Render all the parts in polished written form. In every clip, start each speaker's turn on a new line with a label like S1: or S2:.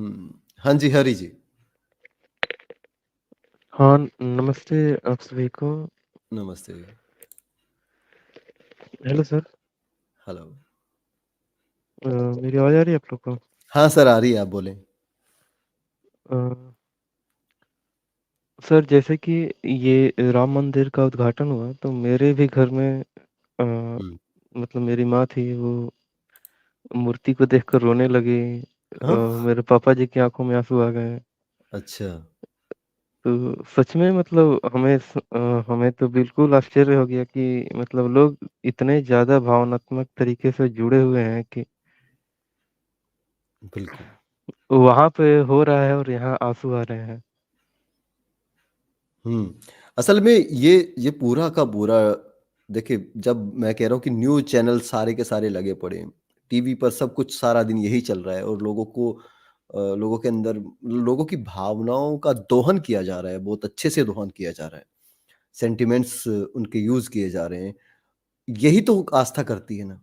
S1: हाँ जी, हरी जी।
S2: हाँ, नमस्ते आप सभी को।
S1: नमस्ते।
S2: Hello sir.
S1: हेलो।
S2: मेरी आवाज़ आ रही है आप लोग को?
S1: हाँ सर, आ रही है, आप बोलें।
S2: अ, सर जैसे कि ये राम मंदिर का उद्घाटन हुआ तो मेरे भी घर में
S1: हुँ।
S2: मतलब मेरी माँ थी वो मूर्ति को देखकर रोने लगी।
S1: हाँ?
S2: मेरे पापा जी की आँखों में आँसू आ गए।
S1: अच्छा,
S2: तो सच में मतलब हमें तो बिल्कुल आश्चर्य हो गया कि मतलब लोग इतने ज़्यादा भावनात्मक तरीके से जुड़े हुए हैं कि
S1: बिल्कुल।
S2: वहाँ पे हो रहा है और यहाँ आँसू आ रहे हैं।
S1: हुँ। असल में ये पूरा का पूरा देखिए, जब मैं कह रहा हूँ कि न्यूज़ चैनल सारे के सारे लगे पड़े हैं, टीवी पर सब कुछ सारा दिन यही चल रहा है और लोगों के अंदर लोगों की भावनाओं का दोहन किया जा रहा है, बहुत अच्छे से दोहन किया जा रहा है। सेंटिमेंट्स उनके यूज़ किए जा रहे हैं। यही तो आस्था करती है ना।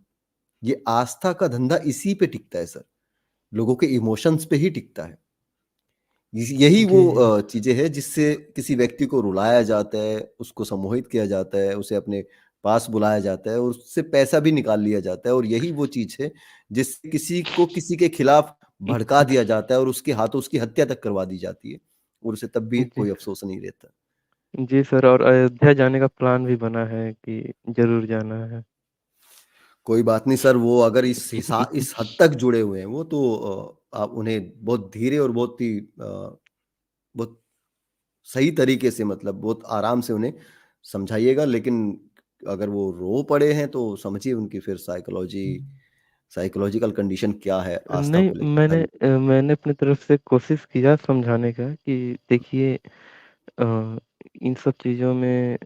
S1: ये आस्था का धंधा इसी पे टिकता है सर, लोगों के इमोशंस पे ही टिकता है। यही वो
S2: जी, जी।
S1: चीज़ें हैं जिससे किसी व्यक्ति को रुलाया जाता है, उसको सम्मोहित किया जाता है, उसे अपने पास बुलाया जाता है और उससे पैसा भी निकाल लिया जाता है और यही वो चीज़ है जिससे किसी को किसी के खिलाफ भड़का दिया जाता है और उसके हाथों उसकी हत्या तक करवा दी जाती है और उसे तब भी
S2: जी,
S1: कोई अफ़सोस नहीं रहता।
S2: जी सर और अयोध्या जाने का प्लान भी बना है कि ज़रूर जाना है।
S1: कोई बात नहीं सर, वो अगर इस हद तक जुड़े हुए हैं वो तो आप उन्हें बहुत धीरे और बहुत सही तरीके से मतलब बहुत आराम से उन्हें समझाइएगा, लेकिन अगर वो रो पड़े हैं तो समझिए उनकी फिर साइकोलॉजिकल कंडीशन क्या है आस्था
S2: नहीं
S1: को लेके। हाँ जी।
S2: मैंने अपनी तरफ से कोशिश किया समझाने का कि देखिए इन सब चीज़ों में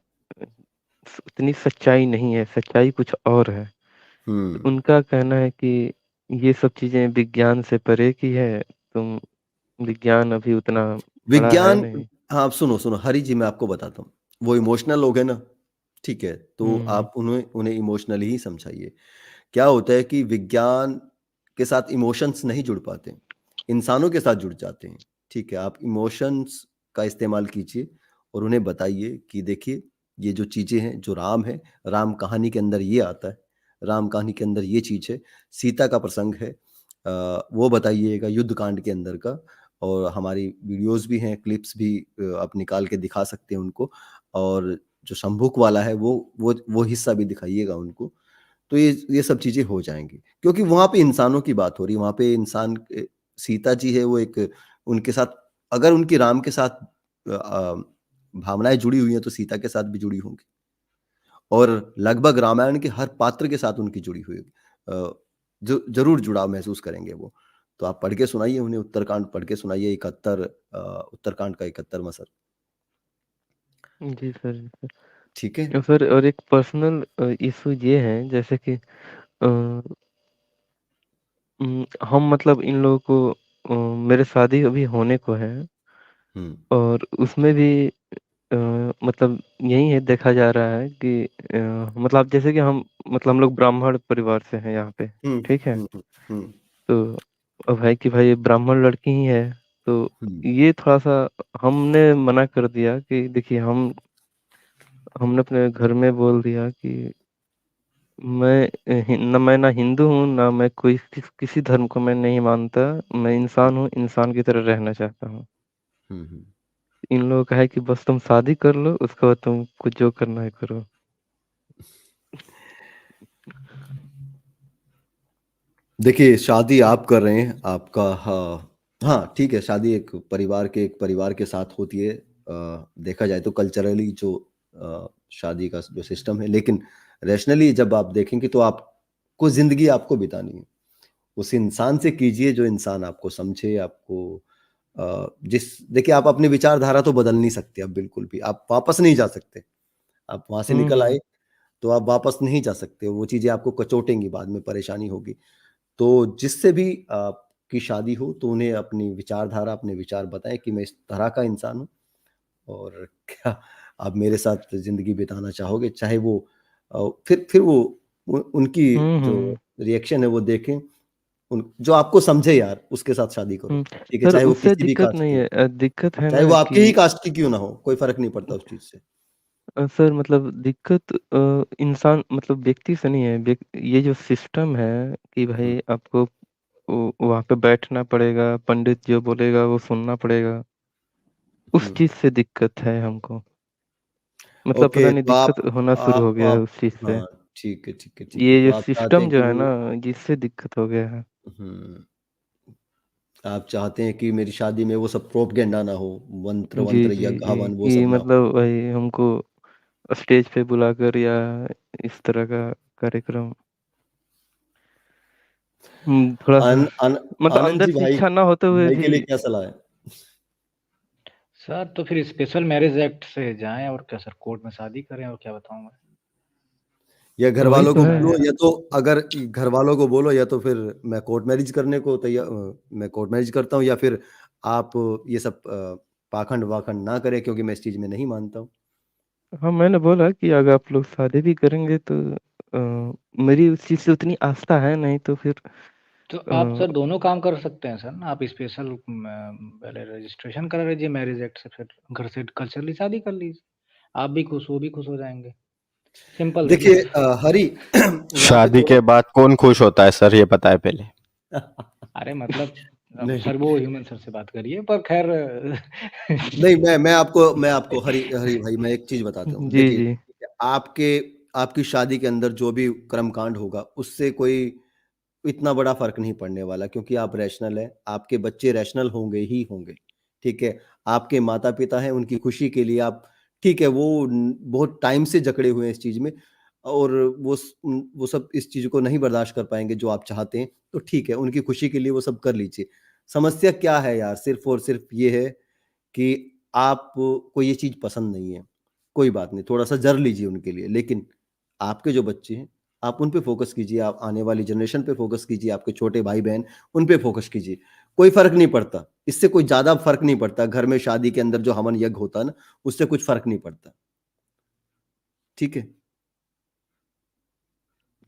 S2: उतनी सच्चाई नहीं है, सच्चाई कुछ और है। तो
S1: हुँ।
S2: उनका कहना है कि ये सब चीज़ें विज्ञान से परे की है, तुम विज्ञान अभी उतना बड़ा है
S1: विज्ञान
S2: नहीं।
S1: हाँ, आप सुनो, हरी जी मैं आपको बताता हूँ। वो इमोशनल लोग हैं ना, ठीक है? तो
S2: हुँ,
S1: आप उन्हें उन्हें इमोशनली ही समझाइए। क्या होता है कि विज्ञान के साथ इमोशंस नहीं जुड़ पाते, इंसानों के साथ जुड़ जाते हैं, ठीक है? आप इमोशंस का इस्तेमाल कीजिए और उन्हें बताइए कि देखिए, ये जो चीज़ें हैं, जो राम है, राम कहानी के अंदर ये आता है, राम कहानी के अंदर ये चीज़ है, सीता का प्रसंग है वो बताइएगा युद्ध कांड के अंदर का और हमारी वीडियोज़ भी हैं, क्लिप्स भी आप निकाल के दिखा सकते हैं उनको और जो शंभुक वाला है वो हिस्सा भी दिखाइएगा उनको। तो ये सब चीज़ें हो जाएँगी। क्योंकि वहाँ पे इंसानों की बात हो रही है, वहाँ पे सीता जी है वो एक उनके साथ अगर उनकी राम के साथ भावनाएँ जुड़ी हुई हैं तो सीता के साथ भी जुड़ी होंगी और लगभग रामायण के हर पात्र के साथ उनकी जुड़ी हुई जो ज़रूर जुड़ाव महसूस करेंगे वो। तो आप पढ़ के सुनाइए उन्हें उत्तरकांड पढ़ के सुनाइए 71 उत्तरकांड का 71वाँ सर।
S2: जी सर, जी सर।
S1: ठीक है?
S2: सर और एक पर्सनल इश्यू ये है जैसे कि हम मतलब इन लोगों को मेरे शादी अभी होने को है
S1: हुँ।
S2: और उसमें भी अ, मतलब यही है देखा जा रहा है कि मतलब अब जैसे कि हम लोग ब्राह्मण परिवार से हैं यहाँ पे,
S1: हुँ,
S2: ठीक है?
S1: हुँ, हुँ, हुँ,
S2: तो अब है कि भाई ब्राह्मण लड़की ही है, तो
S1: हुँ।
S2: ये थोड़ा-सा हमने मना कर दिया कि देखिए हमने अपने घर में बोल दिया कि मैं ना हिंदू हूँ, ना मैं कोई किसी धर्म को मैं नहीं मानता। मैं इंसान हूँ, इंसान की तरह रहना चाहता हूँ।
S1: हुँ, हुँ।
S2: इन लोगों का है कि बस तुम शादी कर लो, उसके बाद तुम कुछ जो करना है करो।
S1: देखिए, शादी आप कर रहे हैं, आपका हाँ, ठीक है, शादी एक परिवार के साथ होती है देखा जाए तो कल्चरली जो शादी का जो सिस्टम है, लेकिन रैशनली जब आप देखेंगे तो आपको ज़िंदगी आपको बितानी है। उस इंसान से कीजिए जो इंसान आपको समझे, आपको देखिए आप अपनी विचारधारा तो बदल नहीं सकते अब बिल्कुल भी, आप वापस नहीं जा सकते। आप वहाँ से
S2: हुँ,
S1: निकल
S2: हुँ।
S1: आए, तो आप वापस नहीं जा सकते, वो चीज़ें आपको कचोटेंगी बाद में, परेशानी होगी। तो जिससे भी आपकी शादी हो तो उन्हें अपनी विचारधारा, अपने विचार बताएँ कि मैं इस तरह का इंसान हूँ और क्या आप मेरे साथ ज़िंदगी बिताना चाहोगे? चाहे वो फिर वो उनकी
S2: हुँ,
S1: जो
S2: हुँ।
S1: रिएक्शन है वो देखें जो आपको समझे यार, उसके साथ शादी करो, ठीक है?
S2: सर
S1: चाहे वो
S2: उससे
S1: किसी भी
S2: दिक्कत
S1: कास्ट
S2: नहीं
S1: की हो,
S2: है, दिक्कत है
S1: चाहे
S2: ना
S1: वो आपके
S2: कि
S1: ही कास्ट की क्यों ना हो, कोई फ़र्क नहीं पड़ता उस चीज़ से।
S2: सर मतलब दिक्कत इंसान मतलब व्यक्ति से नहीं है, ये जो सिस्टम है कि
S1: हुँ,
S2: भाई आपको वहाँ पे बैठना पड़ेगा, पंडित जो बोलेगा वो सुनना पड़ेगा, उस
S1: हुँ।
S2: चीज़ से दिक्कत है हमको। मतलब पता
S1: ओके,
S2: नहीं
S1: तो
S2: दिक्कत होना शुरू हो गया है
S1: आप
S2: उस चीज़ से।
S1: हाँ, ठीक है, ठीक है, ठीक है।
S2: ये
S1: तो
S2: जो
S1: आप चाहते
S2: सिस्टम
S1: हैं कि
S2: जो है ना,
S1: वो
S2: जिससे दिक्कत हो गया है।
S1: हुँ, आप चाहते हैं कि मेरी शादी में वो सब प्रोपगेंडा ना हो,
S2: जी,
S1: मंत्र-वंत्र,
S2: जी,
S1: यज्ञ,
S2: जी,
S1: हवन वो
S2: कि
S1: सब ना हो।
S2: मतलब वही हमको स्टेज पे बुलाकर या इस तरह का कार्यक्रम थोड़ा-सा
S1: आन आन
S2: मतलब
S1: आनंद
S2: अंदर
S1: जी
S2: से
S1: भाई
S2: इच्छा ना होते हुए
S1: भाई के
S2: भी
S1: लिए क्या सलाह है?
S3: सर तो फिर स्पेशल मैरिज एक्ट से जाएँ और क्या सर कोर्ट में शादी करें और क्या बताऊँ मैं?
S1: या घर
S2: वही
S1: वालों
S2: तो
S1: को
S2: है।
S1: बोलो या तो अगर घर वालों को बोलो या तो फिर मैं कोर्ट मैरिज करने को मैं कोर्ट मैरिज करता हूँ या फिर आप ये सब पाखंड-वाखंड ना करें क्योंकि मैं इस चीज़ में नहीं मानता हूँ।
S2: हाँ, मैंने बोला कि अगर आप लोग शादी भी करेंगे तो मेरी उस चीज़ से उतनी आस्था है नहीं तो फिर
S3: तो आप
S2: अ,
S3: सर दोनों काम कर सकते हैं सर ना, आप स्पेशल पहले रजिस्ट्रेशन करा लीजिए मैरिज एक्ट से, फिर घर से कल्चरली शादी कर लीजिए। आप भी खुश, वो भी खुश हो जाएँगे। सिंपल देखिए।
S1: देखिए हरि यहाँ पे
S4: शादी
S1: थोड़ा
S4: के बाद कौन खुश होता है सर, ये बताएं पहले।
S3: अरे मतलब अब
S1: नहीं,
S3: सर वो ह्यूमन सर से बात करिए पर ख़ैर
S1: नहीं मैं आपको हरि हरि भाई मैं एक चीज़ बताता हूँ।
S2: जी,
S1: देखिए,
S2: जी।
S1: आपके आपकी शादी के अंदर जो भी कर्मकांड होगा, उससे कोई इतना बड़ा फ़र्क नहीं पड़ने वाला क्योंकि आप रैशनल हैं, आपके बच्चे रैशनल होंगे ही होंगे, ठीक है? आपके माता-पिता हैं, उनकी खुशी के लिए आप ठीक है, वो बहुत टाइम से जकड़े हुए हैं इस चीज़ में और वो सब इस चीज़ को नहीं बर्दाश्त कर पाएँगे जो आप चाहते हैं, तो ठीक है, उनकी खुशी के लिए वो सब कर लीजिए। समस्या क्या है यार, सिर्फ़ और सिर्फ़ ये है कि आपको ये चीज़ पसंद नहीं है, कोई बात नहीं, थोड़ा-सा ज़र लीजिए उनके लिए, लेकिन आपके जो बच्चे हैं, आप उन पे फ़ोकस कीजिए, आप आने वाली जनरेशन पे फ़ोकस कीजिए, आपके छोटे भाई-बहन, उन पे फ़ोकस कीजिए। कोई फ़र्क नहीं पड़ता, इससे कोई ज़्यादा फ़र्क नहीं पड़ता, घर में शादी के अंदर जो हवन यज्ञ होता है ना, उससे कुछ फ़र्क नहीं पड़ता, ठीक है?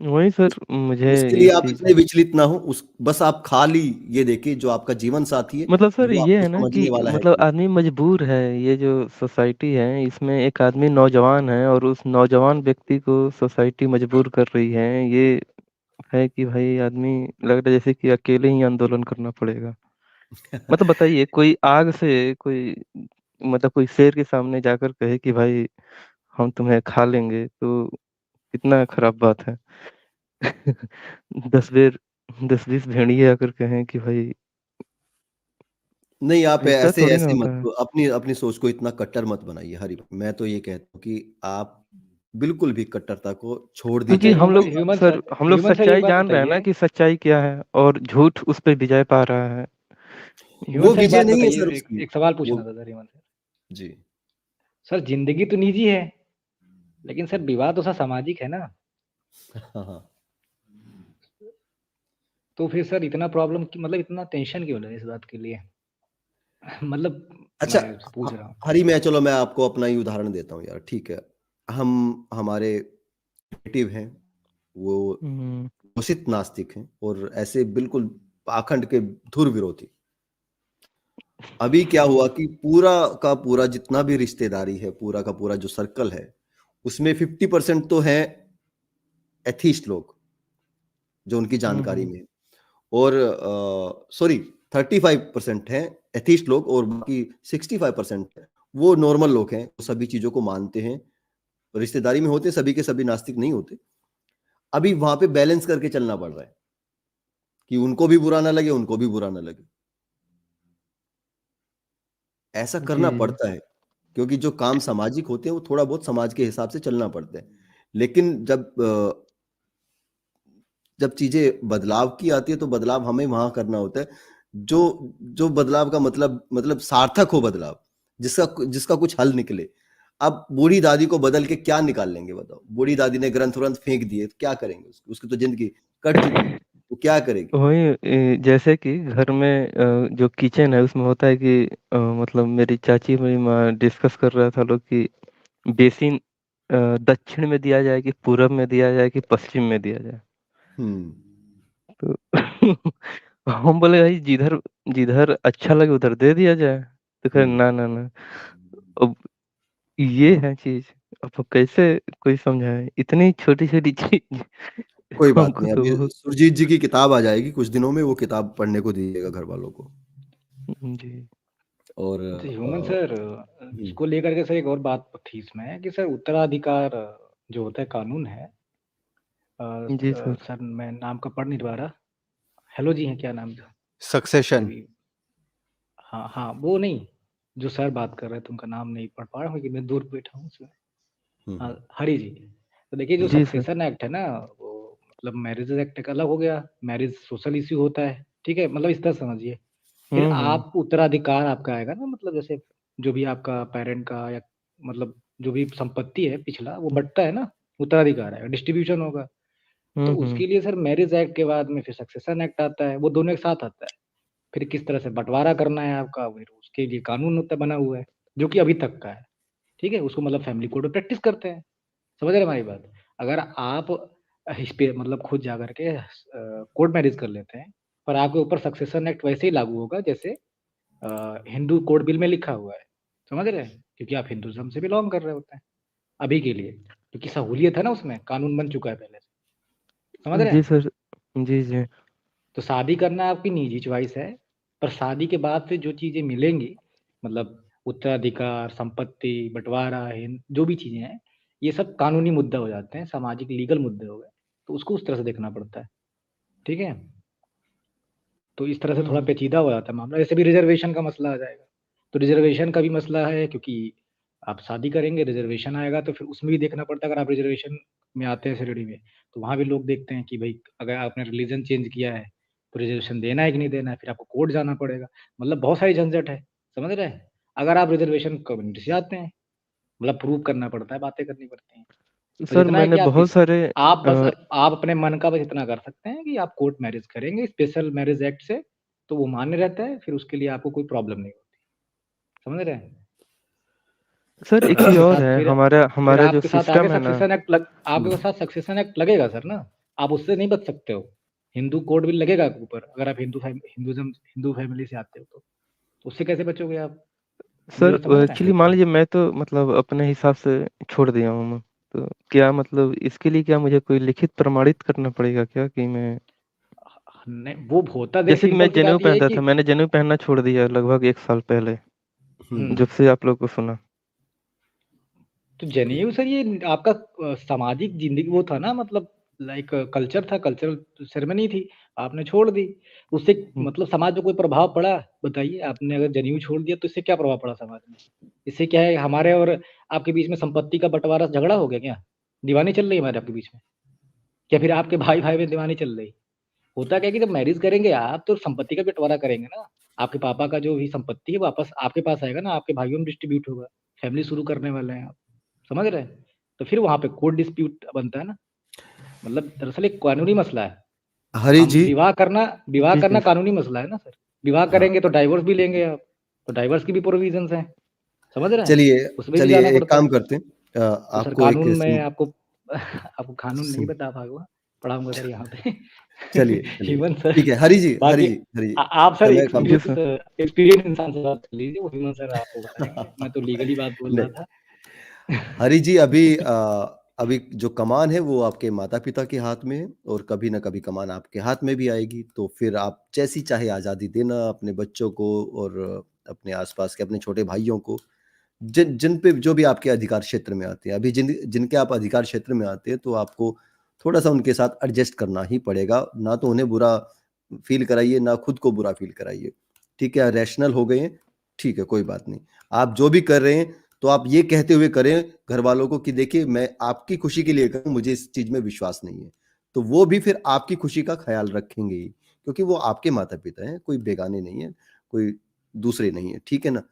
S2: वही सर
S1: उस
S2: मुझे
S1: उसके
S2: ये
S1: लिए आप
S2: चीज़
S1: इतने विचलित ना हो, उस बस आप खाली ये देखिए जो आपका जीवन साथी है,
S2: मतलब सर
S1: वो
S2: ये
S1: आपको
S2: है ना
S1: समझने
S2: कि
S1: वाला है
S2: मतलब
S1: कि नहीं।
S2: आदमी मजबूर है, ये जो सोसाइटी है इसमें एक आदमी नौजवान है और उस नौजवान व्यक्ति को सोसाइटी मजबूर कर रही है। ये है कि भाई आदमी लग रहा है जैसे कि अकेले ही आंदोलन करना पड़ेगा। मतलब बताइए कोई आग से कोई मतलब कोई शेर के सामने जाकर कहे कि भाई हम तुम्हें खा लेंगे तो कितना खराब बात है। 10 बेर 10-20 भेड़िए आकर कहें कि भाई
S1: नहीं, आप
S2: ऐसा
S1: ऐसे
S2: थोड़ी ना
S1: ऐसे
S2: होता
S1: मत
S2: है।
S1: अपनी अपनी सोच को इतना कट्टर मत बनाइए हरि। मैं तो ये कहता हूँ कि आप बिल्कुल भी कट्टरता को छोड़
S3: अच्छा
S2: क्योंकि
S1: दीजिए।
S2: हम लोग
S3: ह्यूमन सर एक
S2: सच्चाई
S3: बात
S2: जान रहे हैं ना
S3: बताइए
S2: कि सच्चाई क्या है और झूठ उस पे विजय पा रहा है।
S3: ह्यूमन
S1: वो
S3: सर एक
S1: विजय
S3: बात
S1: नहीं है
S3: बताइए,
S1: सर
S3: एक
S1: उसकी।
S3: एक सवाल
S1: वो
S3: पूछना था सर ह्यूमन सर।
S1: जी।
S3: सर ज़िंदगी तो निजी है, लेकिन सर विवाह तो सर सामाजिक है ना?
S1: हाँ, हाँ।
S3: तो फिर सर इतना प्रॉब्लम कि मतलब इतना टेंशन क्यों ले इस बात के लिए? मतलब
S1: अच्छा
S3: मैं पूछ रहा हूँ।
S1: हरि मैं आपको अपना ही उदाहरण देता हूँ यार, ठीक है। हम हमारे रिलेटिव हैं, वो
S2: हुँ,
S1: घोषित नास्तिक हैं और ऐसे बिल्कुल पाखंड के धुर विरोधी। अभी क्या हुआ कि पूरा का पूरा जितना भी रिश्तेदारी है, पूरा का पूरा जो सर्कल है, उसमें 50% तो हैं एथीस्ट लोग, जो उनकी
S2: हुँ,
S1: जानकारी
S2: हुँ।
S1: में है और सॉरी 35% हैं एथीस्ट लोग और बाकी 65% है, वो नॉर्मल लोग हैं, वो सभी चीज़ों को मानते हैं, रिश्तेदारी में होते हैं, सभी के सभी नास्तिक नहीं होते। अभी वहाँ पे बैलेंस करके चलना पड़ रहा है, कि उनको भी बुरा ना लगे, उनको भी बुरा ना लगे। ऐसा
S2: जी,
S1: करना
S2: जी।
S1: पड़ता है, क्योंकि जो काम सामाजिक होते हैं, वो थोड़ा बहुत समाज के हिसाब से चलना पड़ता है। लेकिन जब चीज़ें बदलाव की आती है, तो बदलाव हमें वहाँ करना होता है, जो बदलाव का मतलब सार्थक हो बदलाव, जिसका जिसका कुछ हल निकले। अब बूढ़ी दादी को बदल के क्या निकाल लेंगे बताओ? बूढ़ी दादी ने ग्रंथ-व्रंथ फेंक दिए, तो क्या करेंगे उसकी? उसकी तो ज़िंदगी कट चुकी है, वो क्या करेगी?
S2: वही जैसे कि घर में जो किचन है उसमें होता है कि मतलब मेरी चाची, मेरी माँ डिस्कस कर रहा था लोग कि बेसिन दक्षिण में दिया जाए कि पूरब में दिया जाए कि पश्चिम में दिया जाए।
S1: हुँ।
S2: तो हम बोले भाई जिधर जिधर अच्छा लगे उधर दे दिया जाए, तो कहे
S1: हम्म,
S2: ना ना ना। अब ये है चीज, अब कैसे कोई समझाए इतनी छोटी छोटी चीज
S1: कोई बात
S2: हमको
S1: नहीं,
S2: तो
S1: अभी
S2: बहुत।
S1: सुरजीत जी की किताब आ जाएगी कुछ दिनों में, वो किताब पढ़ने को दीजिएगा घर वालों को।
S2: जी
S1: और
S3: तो ह्यूमन सर,
S1: हम्म,
S3: इसको लेकर के सर एक और बात थी इसमें कि सर उत्तराधिकार जो होता है कानून है,
S2: जी सर।
S3: सर मैं नाम का पढ़ नहीं पा रहा। हेलो जी हैं, क्या नाम था
S4: सक्सेशन।
S3: अभी? हाँ हाँ, वो नहीं, जो सर बात कर रहे थे उनका नाम नहीं पढ़ पा रहा हूँ क्योंकि मैं दूर बैठा हूँ सर। हाँ,
S1: हम्म,
S3: हरी जी। तो देखिए जो
S2: जी सर।
S3: सक्सेशन एक्ट है ना, वो मतलब मैरिज एक्ट एक अलग हो गया, मैरिज सोशल इश्यू होता है, ठीक है, मतलब इस तरह समझिए। फिर
S2: हम्म।
S3: आप उत्तराधिकार आपका आएगा ना, मतलब जैसे जो भी आपका पेरेंट का या मतलब जो भी संपत्ति है पिछला वो बंटता है ना, उत्तराधिकार आएगा, डिस्ट्रीब्यूशन होगा। तो
S2: हम्म।
S3: उसके लिए सर मैरिज एक्ट के बाद में फिर सक्सेशन एक्ट आता है, वो दोनों एक साथ आता है। फिर किस तरह से बंटवारा करना है आपका, फिर उसके लिए कानून होता बना हुआ है, जो कि अभी तक का है, ठीक है, उसको मतलब फैमिली कोर्ट में प्रैक्टिस करते हैं। समझ रहे हैं हमारी बात? अगर आप इस पे मतलब खुद जा करके कोर्ट मैरिज कर लेते हैं, पर आपके ऊपर सक्सेशन एक्ट वैसे ही लागू होगा जैसे हिंदू कोड बिल में लिखा हुआ है। समझ रहे हैं? क्योंकि आप हिंदुज्म से बिलोंग कर रहे होते हैं अभी के लिए, क्योंकि सहूलियत है ना, उसमें कानून बन चुका है पहले से। समझ रहे
S2: जी
S3: हैं?
S2: सर। जी जी।
S3: तो शादी करना आपकी निजी चॉइस है, पर शादी के बाद से जो चीजें मिलेंगी, मतलब उत्तराधिकार, संपत्ति, बंटवारा, जो भी चीजें हैं, ये सब कानूनी मुद्दे हो जाते हैं, सामाजिक लीगल मुद्दे हो गए। तो उसको उस तरह से देखना पड़ता है, ठीक है। तो इस तरह से थोड़ा पेचीदा हो जाता है मामला। जैसे भी रिजर्वेशन का मसला आ जाएगा, तो रिजर्वेशन का भी मसला है, क्योंकि आप शादी करेंगे, रिजर्वेशन आएगा, तो फिर उसमें भी देखना पड़ता है। अगर आप रिजर्वेशन में आते हैं श्रेणी में, तो वहाँ भी लोग देखते हैं कि भाई अगर आपने रिलीजन चेंज किया है तो रिजर्वेशन देना है कि नहीं देना है, फिर आपको कोर्ट जाना पड़ेगा। मतलब बहुत सारी झंझट है, समझ रहे हैं। अगर आप रिजर्वेशन कम्युनिटी से आते हैं, मतलब प्रूव करना पड़ता है, बातें करनी पड़ती हैं। बस
S2: सर
S3: इतना है
S2: मैंने
S3: कि आप
S2: बहुत सारे
S3: आप अपने मन का बस इतना कर सकते हैं कि आप कोर्ट मैरिज करेंगे स्पेशल मैरिज एक्ट से, तो वो मान्य रहता है, फिर उसके लिए आपको कोई प्रॉब्लम नहीं होती। समझ रहे हैं?
S2: सर एक चीज
S3: आपके
S2: और
S3: साथ
S2: है,
S3: फिर
S2: हमारा
S3: फिर
S2: हमारा जो
S3: आपके साथ आगे
S2: सिस्टम है ना।
S3: सक्सेशन एक्ट आपके साथ सक्सेशन एक्ट लगेगा सर ना, आप उससे नहीं बच सकते हो। हिंदू कोड बिल लगेगा आपके ऊपर, अगर आप हिंदू फैमिली से आते हो तो उससे कैसे बचोगे आप? मेरी
S2: सर
S3: बात समझ रहे
S2: एक्चुअली मान
S3: हैं?
S2: लीजिए मैं तो मतलब अपने हिसाब से छोड़ दिया हूँ मैं। तो क्या मतलब इसके लिए क्या मुझे कोई लिखित प्रमाणित करना पड़ेगा क्या कि मैं,
S3: नहीं, वो होता देख
S2: जैसे कि मैं
S3: सिंपल सी
S2: जनेऊ
S3: बात ये है
S2: पहनता
S3: कि
S2: था, मैंने जनेऊ पहनना छोड़ दिया लगभग 1 साल पहले,
S1: हम्म,
S2: जब से आप लोग को सुना।
S3: तो जनेऊ सर ये आपका सामाजिक जिंदगी वो था ना, मतलब लाइक कल्चर था, कल्चरल सेरेमनी थी, आपने छोड़ दी। उससे
S2: हम्म।
S3: मतलब समाज पे कोई प्रभाव पड़ा? बताइए, आपने अगर जनेऊ छोड़ दिया तो इससे क्या प्रभाव पड़ा समाज में? इससे क्या है, हमारे और आपके बीच में संपत्ति का बंटवारा झगड़ा हो गया क्या? दीवानी चल रही है हमारे आपके बीच में? क्या फिर आपके भाई भाई में दीवानी चल रही? होता क्या है कि जब मैरिज करेंगे आप तो संपत्ति का बंटवारा करेंगे ना, आपके पापा का जो भी संपत्ति है वापस आपके पास आएगा ना, आपके भाइयों में डिस्ट्रीब्यूट होगा। फैमिली शुरू करने वाले हैं आप, समझ रहे हैं? तो फिर वहां पे कोर्ट डिस्प्यूट बनता है ना, मतलब दरअसल एक कानूनी मसला है।
S1: हरि
S3: हम
S1: जी।
S3: विवाह
S2: जी
S3: करना
S2: जी।
S3: कानूनी मसला है ना सर। विवाह
S1: हाँ,
S3: करेंगे तो डाइवोर्स भी लेंगे आप, तो डाइवोर्स की भी प्रोविजंस हैं, समझ रहे हैं?
S1: चलिए
S3: उसमें भी
S1: चलिए
S3: जाना
S1: एक
S3: पड़ता
S1: काम
S3: है।
S1: करते हैं,
S3: तो सर
S1: आपको एक
S3: कानून में आपको आपको कानून नहीं बता पाऊंगा, पढ़ाऊंगा सर यहाँ पे।
S1: चलिए चलिए,
S3: ह्यूमन सर,
S1: ठीक है हरि जी, हरि
S3: बाकी
S1: जी, हरि जी,
S3: आप सर
S1: समय कम
S2: जी
S3: एक्सपीरियंस
S2: सर।
S3: एक्सपीरियंस इंसान से बात कर लीजिए, वो ह्यूमन सर आपको बताएंगे, मैं तो लीगली बात बोल रहा
S1: नहीं,
S3: था।
S1: हरि जी, अभी जो कमान है वो आपके माता-पिता के हाथ में है, और कभी ना कभी कमान आपके हाथ में भी आएगी, तो फिर आप जैसी चाहे आज़ादी देना अपने बच्चों को, और अपने आस-पास के अपने छोटे भाइयों को, जिन जिन पे जो भी आपके अधिकार क्षेत्र में आते हैं। अभी जिनके आप अधिकार क्षेत्र में आते हैं, तो आपको थोड़ा-सा उनके साथ एडजस्ट करना ही पड़ेगा, ना तो उन्हें बुरा फ़ील कराइए, ना खुद को बुरा फ़ील कराइए। ठीक है, रैशनल हो गए हैं, ठीक है, कोई बात नहीं। आप जो भी कर रहे हैं, तो आप ये कहते हुए करें घरवालों को कि देखिए मैं आपकी खुशी के लिए कर रहा हूँ, मुझे इस चीज़ में विश्वास नहीं है। तो वो भी फिर आपकी खुशी का ख़्याल रखेंगे ही, क्योंकि वो आपके माता-पिता हैं, कोई बेगाने नहीं हैं, कोई दूसरे नहीं हैं, ठीक है ना?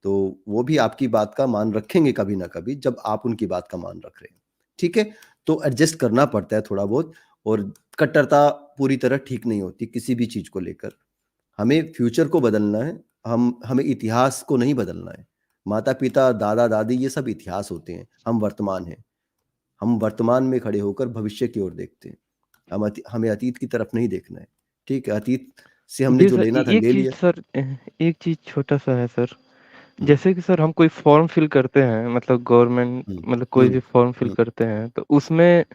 S1: तो वो भी आपकी बात का मान रखेंगे कभी ना कभी, जब आप उनकी बात का मान रख रहे हैं, ठीक है? तो एडजस्ट करना पड़ता है थोड़ा बहुत, और कट्टरता पूरी तरह ठीक नहीं होती किसी भी चीज़ को लेकर। हमें फ्यूचर को बदलना है, हमें इतिहास को नहीं बदलना है। माता-पिता, दादा-दादी ये सब इतिहास होते हैं, हम वर्तमान हैं। हम वर्तमान में खड़े होकर भविष्य की ओर देखते हैं। हमें अतीत की तरफ नहीं देखना है। ठीक है, अतीत से हमने
S2: जी
S1: जो
S2: सर,
S1: लेना था
S2: एक
S1: ले
S2: चीज़
S1: लिया।
S2: सर एक चीज़ छोटा-सा है सर,
S1: हुँ,
S2: जैसे कि सर हम कोई फॉर्म फिल करते हैं मतलब गवर्नमेंट
S1: हुँ,
S2: मतलब कोई
S1: हुँ,
S2: भी फॉर्म फिल
S1: हुँ।
S2: करते हैं, तो उसमें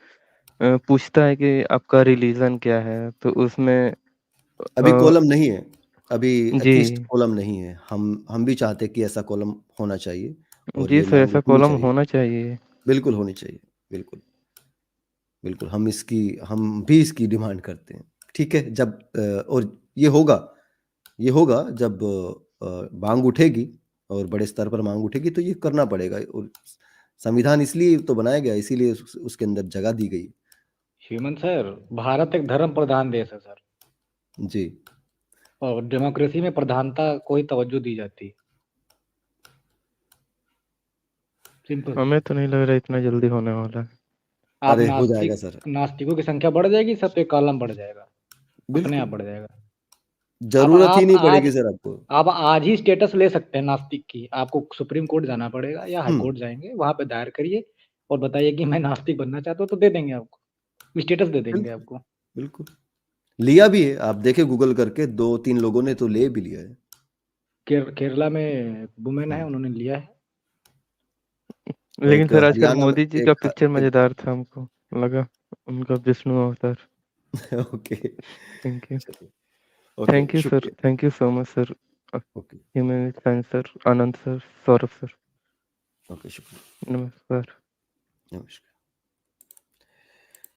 S2: पूछता है कि आपका रिलीजन क्या है? तो उसमें
S1: अभी
S2: अ,
S1: कॉलम नहीं है, अभी
S2: जी।
S1: एथिस्ट कॉलम नहीं है। हम भी चाहते हैं कि ऐसा कॉलम होना चाहिए और
S2: जी
S1: ये
S2: सर, ऐसा
S1: लैंग्वेज होनी
S2: कॉलम
S1: चाहिए।
S2: होना चाहिए।
S1: बिल्कुल होनी चाहिए, बिल्कुल, बिल्कुल। हम भी इसकी डिमांड करते हैं। ठीक है, जब और ये होगा जब माँग उठेगी और बड़े स्तर पर माँग उठेगी तो ये करना पड़ेगा और संविधान इसलिए तो बनाया गया है, इसीलिए उसके अंदर जगह दी गई।
S3: हेमंत सर, भारत एक धर्म प्रधान देश है सर,
S1: जी।
S3: और डेमोक्रेसी में प्रधानता को ही तवज्जो दी जाती है। सिंपल।
S2: हमें तो नहीं लग रहा इतना जल्दी होने वाला है।
S3: आप
S1: अरे हो जाएगा सर,
S3: नास्तिकों की संख्या बढ़ जाएगी, सब पे कॉलम बढ़ जाएगा, अपने आप
S1: बिल्कुल।
S3: बढ़ जाएगा।
S1: ज़रूरत ही नहीं पड़ेगी सर आपको।
S3: आप आज ही स्टेटस ले सकते हैं नास्तिक की। आपको सुप्रीम कोर्ट जाना पड़ेगा या हाई
S1: हुँ,
S3: कोर्ट जाएँगे, वहाँ पे दायर करिए और बताइए कि मैं नास्तिक बनना चाहता हूँ, तो दे देंगे आपको, स्टेटस दे देंगे
S1: बिल्कुल,
S3: आपको।
S1: बिल्कुल। लिया भी है, आप देखें गूगल करके 2-3 लोगों ने तो ले भी लिया है।
S3: केरला में वुमेन है,
S1: हुँ,
S3: उन्होंने लिया है।
S2: लेकिन
S1: एक
S2: सर आजकल
S1: हरियाणा में
S2: मोदी जी का
S1: एक
S2: पिक्चर
S1: एक
S2: मज़ेदार था हमको लगा, उनका विष्णु अवतार।
S1: Okay,
S2: thank you.
S1: चलिए, ओके,
S2: थैंक यू सर,
S1: शुक्रिया।
S2: Thank you so much sir.
S1: Okay,
S2: human science sir, Anand sir, Saurabh sir,
S1: okay, शुक्रिया।
S2: नमस्कार।
S1: नमस्कार।